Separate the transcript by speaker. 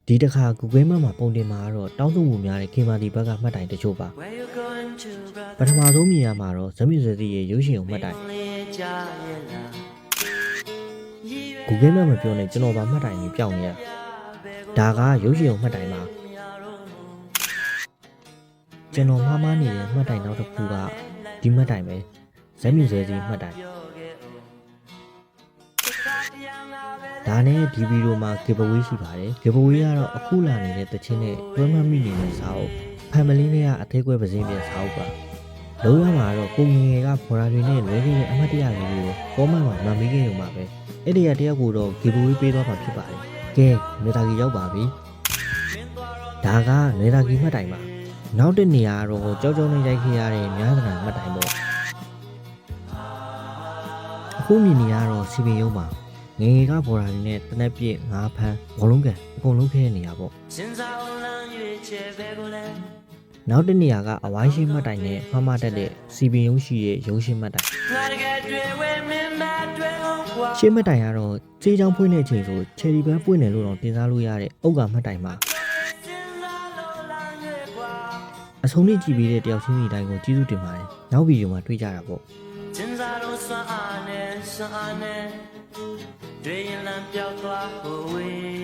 Speaker 1: ဒီတစ်ခါ Google Map မှာပုံတင်မှာတော့တောင်းဆိုမှုများတဲ့ခင်မာတီဘက်ကမှတ်တိုင်တချို့ပါပထမဆုံးမြင်ရမှာတော့ဇမီဇစီရဲ့ရုပ်ရှင်ကိုမှတ်တိုင် Google Map မပြောနဲ့ကျွန်တော်ပါမှတ်တိုင်ကြီးပြောင်းနေရဒါကရုပ်ရှင်ကိုမှတ်တိုင်ပါကျွန်တော်မှားနေတဲ့မှတ်တိုင်နောက်တစ်ခုကဒီမှတ်တိုင်ပဲဇမီဇစီမှတ်တိုင်ဒါနဲ့ဒီဗီဒီယိုမှာ giveaway ရှိပါတယ် giveaway ကတော့အခုလာနေတဲ့တခြင်းနဲ့တွဲမှတ်မိနေတဲ့စာအုပ် family နဲ့ကအသေးကွဲပစင်းပြစာအုပ်ပါလုံးဝမှာတော့ကိုငငယ်ကဖော်ရာတွေနဲ့လွဲခဲ့တဲ့အမှတ်တရလေးတွေကို comment မှာမှတ်မိခဲ့ရုံပါပဲအဲ့ဒီတယောက်ကိုတော့ giveaway ပေးသွားမှာဖြစ်ပါတယ်ကဲနေတာကြီးရောက်ပါပြီဒါကနေတာကြီးမှတ်တိုင်ပါနောက်တစ်နေရာတော့ကြောက်ကြောက်နဲ့ရိုက်ခဲ့ရတဲ့များသနာမှတ်တိုင်ပေါ့အခုမြင်နေရတော့စီပင်ရုံးပါငငယ်ကဘော်ရာတွေနဲ့တနက်ပြည့်ငါးဖန်းဘောလုံးကန်အကုန်လုံးခဲနေရပေါ့နောက်တစ်နေရာကအဝိုင်းရှိမှတ်တိုင်နဲ့မှတ်တက်တဲ့စီပင်ရုံးရှိရဲ့ရုံးရှိမှတ်တိုင်ရှင်းမှတ်တိုင်ကတော့ခြေချောင်းဖွင့်တဲ့အချိန်ဆိုချယ်ရီပန်းပွင့်တယ်လို့တော့တင်စားလို့ရတဲ့အုတ်ကမှတ်တိုင်မှာအဆုံးထိကြည့်ပြီးတဲ့တယောက်ချင်းစီတိုင်းကိုကျေးဇူးတင်ပါတယ်နောက်ဗီဒီယိုမှာတွေ့ကြတာပေါ့
Speaker 2: 对人蓝标挂后尾。